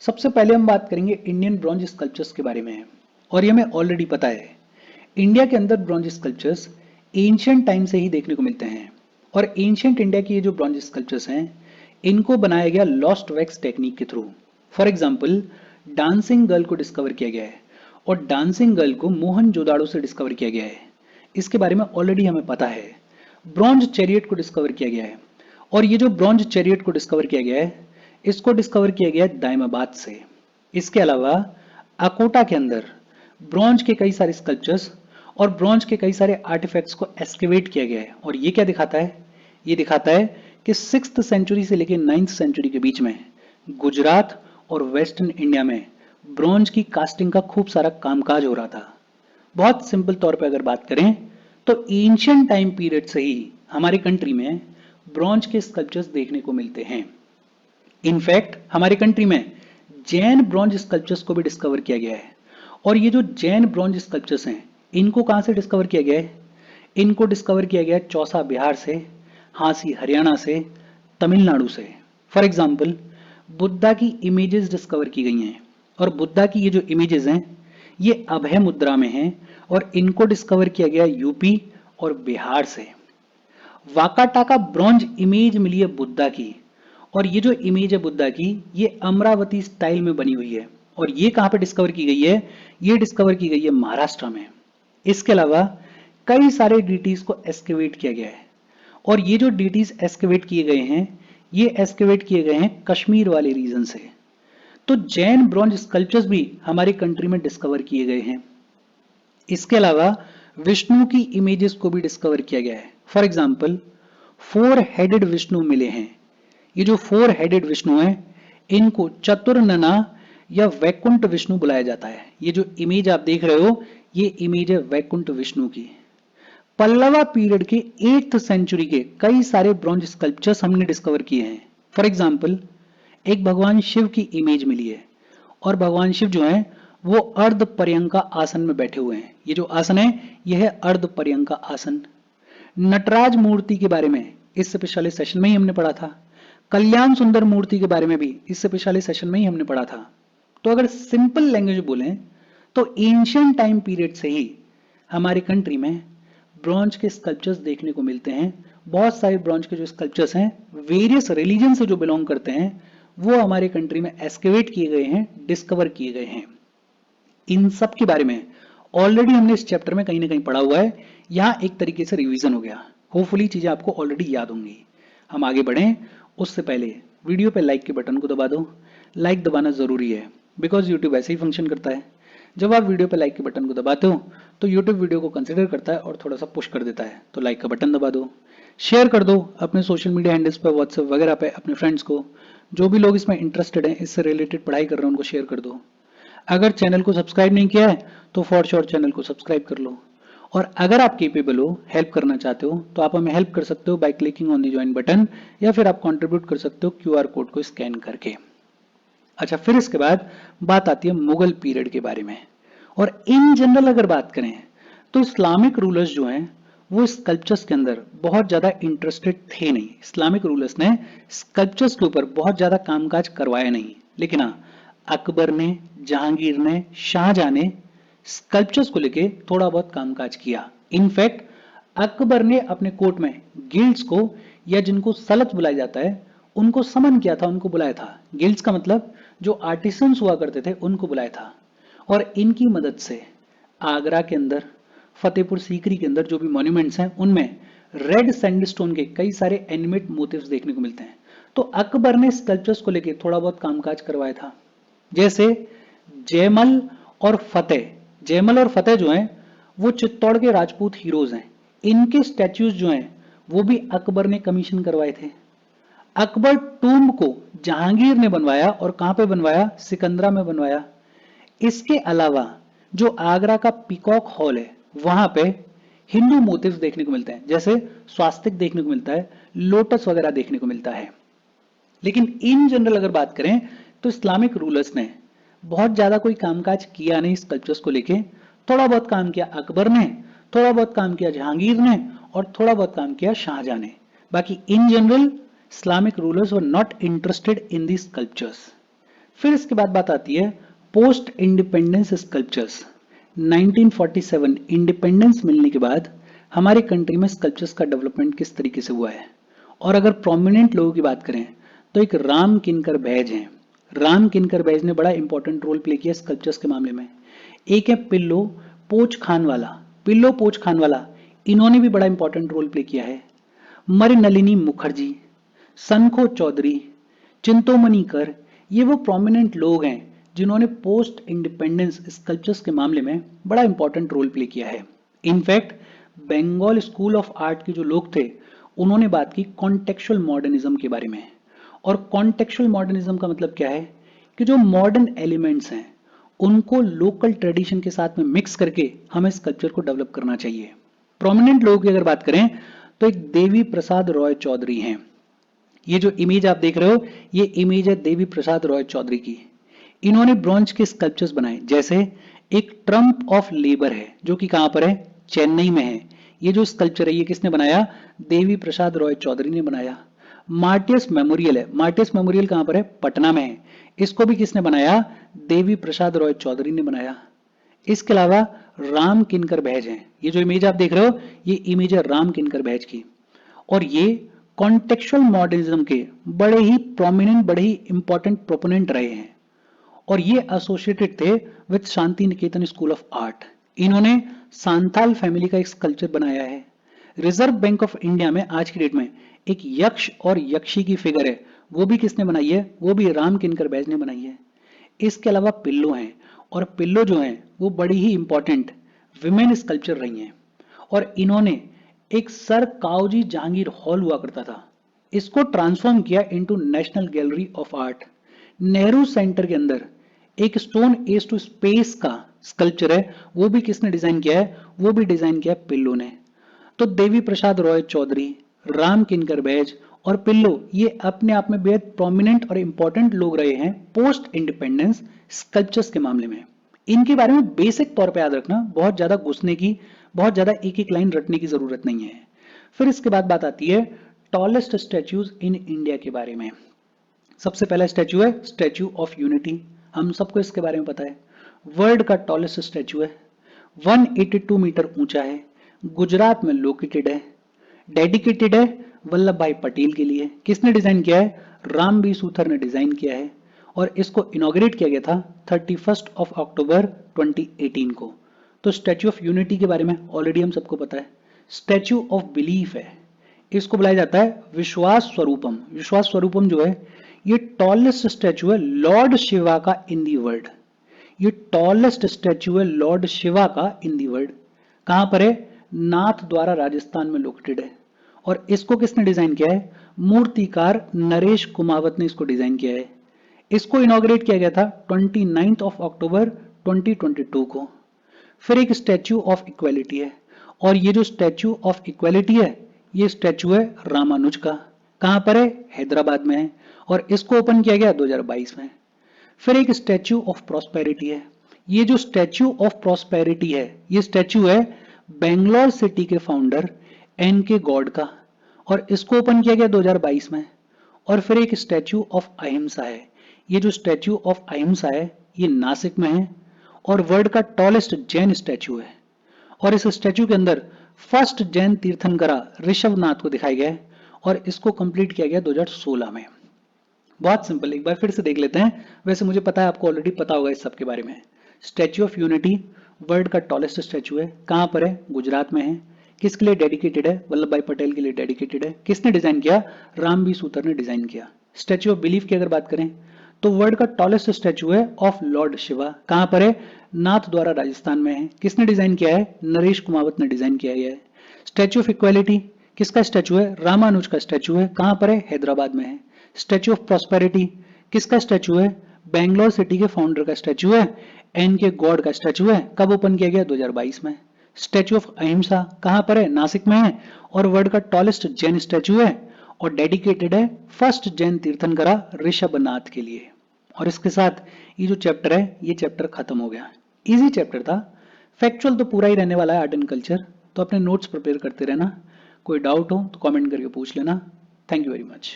सबसे पहले हम बात करेंगे इंडियन ब्रॉन्ज स्कल्पचर्स के बारे में। और ये हमें ऑलरेडी पता है, इंडिया के अंदर ब्रॉन्ज स्कल्पचर्स एंशियंट टाइम से ही देखने को मिलते हैं। और एंशियंट इंडिया की ये जो ब्रॉन्ज स्कल्पचर्स हैं, इनको बनाया गया लॉस्ट वैक्स टेक्निक के through. For example, dancing girl को डिस्कवर किया गया है और डांसिंग गर्ल को मोहनजोदाड़ो से डिस्कवर किया गया है, इसके बारे में ऑलरेडी हमें पता है। ब्रॉन्ज चैरियट को डिस्कवर किया गया है और ये जो ब्रॉन्ज चैरियट को डिस्कवर किया गया है, इसको डिस्कवर किया गया है दाइमाबाद से। इसके अलावा अकोटा के अंदर ब्रॉन्ज के कई सारे स्कल्पचर्स और ब्रॉन्ज के कई सारे आर्टिफैक्ट्स को एक्सकेवेट किया गया है। और ये क्या दिखाता है? ये दिखाता है कि 6th सेंचुरी से लेकर 9th सेंचुरी के बीच में गुजरात और वेस्टर्न इंडिया में ब्रॉन्ज की कास्टिंग का खूब सारा कामकाज हो रहा था। बहुत सिंपल तौर पे अगर बात करें तो एंशियंट टाइम पीरियड से ही हमारे कंट्री में ब्रॉन्ज के स्कल्पचर्स देखने को मिलते हैं। इनफैक्ट हमारे कंट्री में जैन ब्रॉन्ज स्कल्पचर्स को भी डिस्कवर किया गया है। और ये जो जैन ब्रॉन्ज स्कल्पचर्स हैं, इनको कहां से डिस्कवर किया गया है? इनको डिस्कवर किया गया है चौसा बिहार से, हांसी हरियाणा से, तमिलनाडु से। फॉर एग्जाम्पल, बुद्धा की इमेजेस डिस्कवर की गई हैं और बुद्धा की ये जो इमेजेस हैं, ये अभय मुद्रा में हैं और इनको डिस्कवर किया गया यूपी और बिहार से। वाकाटाका ब्रॉन्ज इमेज मिली है बुद्धा की और ये जो इमेज है बुद्धा की, ये अमरावती स्टाइल में बनी हुई है। और ये कहां पे डिस्कवर की गई है? ये डिस्कवर की गई है महाराष्ट्र में। इसके अलावा कई सारे डीटीज को एक्सकेवेट किया गया है और ये जो डीटीज एक्सकेवेट किए गए हैं, ये एक्सकेवेट किए गए हैं कश्मीर वाले रीजन से। तो जैन ब्रॉन्ज स्कल्पचर्स भी हमारी कंट्री में डिस्कवर किए गए हैं। इसके अलावा विष्णु की इमेजेस को भी डिस्कवर किया गया है। फॉर एग्जाम्पल, 4 हेडेड विष्णु मिले हैं। ये जो 4 हेडेड विष्णु हैं, इनको चतुर्नना या वैकुंठ विष्णु बुलाया जाता है। ये जो इमेज आप देख रहे हो, ये इमेज है वैकुंठ विष्णु की। पल्लवा पीरियड के 8th सेंचुरी के कई सारे ब्रॉन्ज स्कल्पचर्स हमने डिस्कवर किए हैं। फॉर एग्जाम्पल, एक भगवान शिव की इमेज मिली है और भगवान शिव जो है वो अर्ध पर्यंका आसन में बैठे हुए हैं। ये जो आसन है, यह है अर्ध पर्यंका आसन। नटराज मूर्ति के बारे में इससे पिछले सेशन में ही हमने पढ़ा था। कल्याण सुंदर मूर्ति के बारे में भी इससे पिछले सेशन में ही हमने पढ़ा था। तो अगर सिंपल लैंग्वेज बोलें तो एंशियंट टाइम पीरियड से ही हमारी कंट्री में ब्रॉन्ज के स्कल्पचर्स देखने को मिलते हैं। बहुत सारे ब्रॉन्ज के जो स्कल्पचर्स हैं, वेरियस रिलीजन से जो बिलोंग करते हैं, वो हमारे कंट्री में एक्सकेवेट किए गए हैं, डिस्कवर किए गए हैं। इन सब के बारे में ऑलरेडी हमने इस चैप्टर में कहीं ना कहीं पढ़ा हुआ है। यहां एक तरीके से रिवीजन हो गया। होपफुली चीजें आपको ऑलरेडी याद होंगी। हम आगे बढ़ें उससे पहले वीडियो पे लाइक के बटन को दबा दो। लाइक दबाना जरूरी है, बिकॉज यूट्यूब ऐसे ही फंक्शन करता है। जब आप वीडियो पे लाइक के बटन को दबाते हो तो यूट्यूब वीडियो को कंसिडर करता है और थोड़ा सा पुश कर देता है। तो लाइक का बटन दबा दो, शेयर कर दो अपने सोशल मीडिया हैंडल्स पर, व्हाट्सएप वगैरह पे अपने फ्रेंड्स को। जो भी लोग इसमें इंटरेस्टेड हैं, इससे रिलेटेड पढ़ाई कर रहे हैं, उनको शेयर कर दो। अगर चैनल को सब्सक्राइब नहीं किया है तो फॉर श्योर चैनल को सब्सक्राइब कर लो। और अगर आप केपेबल हो, हेल्प करना चाहते हो, तो आप हमें हेल्प कर सकते हो by clicking on the join button, या फिर आप कंट्रीब्यूट कर सकते हो क्यूआर कोड को स्कैन करके। अच्छा, फिर इसके बाद बात आती है मुगल पीरियड के बारे में। और इन जनरल अगर बात करें तो इस्लामिक रूलर्स जो हैं, वो स्कल्पचर्स के अंदर बहुत ज्यादा इंटरेस्टेड थे नहीं। इस्लामिक रूलर्स ने स्कल्पचर्स के ऊपर बहुत ज्यादा कामकाज करवाया नहीं। लेकिन हाँ, अकबर ने, जहांगीर ने, शाहजहां ने स्कल्पचर्स को लेके थोड़ा बहुत कामकाज किया। इनफैक्ट अकबर ने अपने कोर्ट में गिल्ड्स को, या जिनको सलत बुलाया जाता है, उनको समन किया था, उनको बुलाया था। गिल्ड्स का मतलब जो आर्टिसंस हुआ करते थे, उनको बुलाया था। और इनकी मदद से आगरा के अंदर, फतेहपुर सीकरी के अंदर जो भी मॉन्यूमेंट्स हैं, उनमें रेड सैंडस्टोन के कई सारे एनिमेट मोटिव्स देखने को मिलते हैं। तो अकबर ने स्कल्पचर्स को लेकर थोड़ा बहुत कामकाज करवाया था। जैसे जयमल और फतेह, जयमल और फतेह जो हैं, वो चित्तौड़ के राजपूत हीरोज हैं। इनके स्टैच्यूज जो हैं, वो भी अकबर ने कमीशन करवाए थे। अकबर टूम्ब को जहांगीर ने बनवाया, और कहां पे बनवाया? सिकंदरा में बनवाया। इसके अलावा जो आगरा का पीकॉक हॉल है, वहां पे हिंदू मोटिव्स देखने को मिलते हैं। जैसे स्वास्तिक देखने को मिलता है, लोटस वगैरह देखने को मिलता है। लेकिन इन जनरल अगर बात करें तो इस्लामिक रूलर्स ने बहुत ज्यादा कोई कामकाज किया नहीं स्कल्पचर्स को लेके। थोड़ा बहुत काम किया अकबर ने, थोड़ा बहुत काम किया जहांगीर ने, और थोड़ा बहुत काम किया शाहजहां ने। बाकी in general Islamic rulers were not interested in the sculptures. फिर इसके बाद बात आती है पोस्ट इंडिपेंडेंस स्कल्पचर्स। 1947 इंडिपेंडेंस मिलने के बाद हमारी कंट्री में स्कल्पचर्स का डेवलपमेंट किस तरीके से हुआ है। और अगर प्रोमिनेंट लोगों की बात करें तो एक राम किनकर बैज हैं। राम किनकर बैज ने बड़ा इंपॉर्टेंट रोल प्ले किया स्कल्पचर्स के मामले में। एक है पिल्लो पोच खान वाला, पिल्लो पोच खान वाला, इन्होंने भी बड़ा इंपॉर्टेंट रोल प्ले किया है। मरिनलिनी मुखर्जी, सनखो चौधरी, चिंतोमणि कर, ये वो प्रोमिनेंट लोग हैं जिन्होंने पोस्ट इंडिपेंडेंस स्कल्पचर्स के मामले में बड़ा इंपॉर्टेंट रोल प्ले किया है। In fact Bengal school of art के जो लोग थे उन्होंने बात की कॉन्टेक्चुअल मॉडर्निज्म के बारे में। और कॉन्टेक्चुअल मॉडर्निज्म का मतलब क्या है कि जो मॉडर्न एलिमेंट्स हैं उनको लोकल ट्रेडिशन के साथ में मिक्स करके हमें स्कल्पचर को डेवलप करना चाहिए। प्रोमिनेंट लोगों की अगर बात करें तो एक देवी प्रसाद रॉय चौधरी हैं। ये जो इमेज आप देख रहे हो ये इमेज है देवी प्रसाद रॉय चौधरी की। इन्होंने ब्रॉन्ज के स्कल्पचर्स बनाए, जैसे एक ट्रम्प ऑफ लेबर है जो कि कहां पर है, चेन्नई में है। ये जो स्कल्पचर है ये किसने बनाया, देवी प्रसाद रॉय चौधरी ने बनाया। मार्टियस मेमोरियल है, मार्टियस मेमोरियल कहां पर है, पटना में है। इसको भी किसने बनाया, देवी प्रसाद रॉय चौधरी ने बनाया। इसके अलावा राम किनकर बैज हैं। ये जो इमेज आप देख रहे हो ये इमेज है राम किनकर बैज की। और ये कॉन्टेक्चुअल मॉडर्निज्म के बड़े ही प्रोमिनेंट, बड़े ही इंपॉर्टेंट प्रोपोनेंट रहे हैं। और ये एसोसिएटेड थे with Shanti Niketan school of art. इन्होंने सांथाल फैमिली का एक स्कल्पचर बनाया है। रिजर्व बैंक ऑफ इंडिया में आज की डेट में एक यक्ष और यक्षी की फिगर है, वो भी किसने बनाई है, वो भी राम किनकर बैज ने बनाई है। इसके अलावा पिल्लो हैं, और पिल्लो जो हैं वो बड़ी ही इंपॉर्टेंट विमेन स्कल्पचर रही हैं। और इन्होंने एक सर काओजी जहांगीर हॉल हुआ करता था, इसको ट्रांसफॉर्म किया into national gallery of art. Nehru centre के अंदर एक स्टोन एज टू स्पेस का स्कल्पचर है, वो भी किसने डिजाइन किया है, वो भी डिजाइन किया है पिल्लो ने। तो देवी प्रसाद रॉय चौधरी, राम किनकर बैज और पिल्लो ये अपने आप में बेहद प्रोमिनेंट और इंपॉर्टेंट लोग रहे हैं पोस्ट इंडिपेंडेंस स्कल्पचर्स के मामले में। इनके बारे में बेसिक तौर पे याद रखना, बहुत ज्यादा घुसने की, बहुत ज्यादा एक एक लाइन रटने की जरूरत नहीं है। फिर इसके बाद बात आती है टॉलेस्ट स्टैच्यूज इन इंडिया के बारे में। सबसे पहला स्टैच्यू है स्टैच्यू ऑफ यूनिटी, हम सबको इसके बारे में पता है। वर्ल्ड का टॉलेस्ट स्टैच्यू है, 182 मीटर ऊंचा है, गुजरात में लोकेटेड है, डेडिकेटेड है वल्लभ भाई पटेल के लिए। किसने डिजाइन किया है, राम बी सूथर ने डिजाइन किया है। और इसको इनॉग्रेट किया गया था 31 अक्टूबर 2018 को। तो स्टैच्यू ऑफ यूनिटी के बारे में ऑलरेडी हम सबको पता है। स्टैच्यू ऑफ बिलीफ है, इसको बुलाया जाता है विश्वास स्वरूपम। विश्वास स्वरूपम जो है ये टॉलेस्ट स्टैच्यू है लॉर्ड शिवा का इन दी वर्ल्ड। ये टॉलेस्ट स्टैच्यू है लॉर्ड शिवा का इन दी वर्ल्ड। कहां पर है, नाथ द्वारा राजस्थान में लोकेटेड है। और इसको किसने डिजाइन किया है, मूर्तिकार नरेश कुमावत ने इसको डिजाइन किया है। इसको इनॉग्रेट किया गया था 29 अक्टूबर 2022 को। फिर एक स्टैच्यू ऑफ इक्वालिटी है, और ये जो स्टैच्यू ऑफ इक्वालिटी है ये स्टैच्यू है रामानुज का। कहां पर है, हैदराबाद में है। और इसको ओपन किया गया 2022 में। फिर एक स्टैच्यू ऑफ प्रॉस्पेरिटी है। ये जो स्टैच्यू ऑफ प्रॉस्पेरिटी है ये स्टैच्यू है बेंगलोर सिटी के फाउंडर एन के गॉड का, और इसको ओपन किया गया 2022 में। और फिर एक स्टैच्यू ऑफ अहिंसा है। ये जो स्टैच्यू ऑफ अहिंसा है ये नासिक में है और वर्ल्ड का टॉलेस्ट जैन स्टैच्यू है। और इस स्टैच्यू के अंदर फर्स्ट जैन तीर्थंकरा ऋषभनाथ को दिखाया गया है, और इसको कंप्लीट किया गया 2016 में। बहुत सिंपल, एक बार फिर से देख लेते हैं। वैसे मुझे पता है आपको ऑलरेडी पता होगा इस सब के बारे में। स्टैच्यू ऑफ यूनिटी वर्ल्ड का टॉलेस्ट स्टैच्यू है, कहां पर है, गुजरात में है। किसके लिए डेडिकेटेड है, वल्लभ भाई पटेल के लिए डेडिकेटेड है। किसने डिजाइन किया, राम बी सूतर ने डिजाइन किया। स्टैच्यू ऑफ बिलीफ की अगर बात करें तो वर्ल्ड का टॉलेस्ट स्टैच्यू है ऑफ लॉर्ड शिवा, कहां पर है, नाथ द्वारा राजस्थान में है। किसने डिजाइन किया है, नरेश कुमावत ने डिजाइन किया है। स्टैच्यू ऑफ इक्वालिटी किसका स्टैच्यू है, रामानुज का स्टैच्यू है, कहां पर है, हैदराबाद में है। स्टैच्यू ऑफ प्रॉस्पेरिटी किसका स्टैच्यू है, बेंगलोर सिटी के फाउंडर का स्टैच्यू है, एन के गॉड का स्टैच्यू है। कब ओपन किया गया, 2022 में। स्टैच्यू ऑफ अहिंसा कहां पर है, नासिक में है, और वर्ल्ड का टॉलेस्ट जैन स्टैच्यू है, और डेडिकेटेड है फर्स्ट जैन तीर्थंकरा ऋषभनाथ के लिए। और इसके साथ ये जो चैप्टर है ये चैप्टर खत्म हो गया। इजी चैप्टर था, फैक्चुअल तो पूरा ही रहने वाला है आर्ट एंड कल्चर, तो अपने नोट्स प्रिपेयर करते रहना। कोई डाउट हो तो कमेंट करके पूछ लेना। Thank you very much.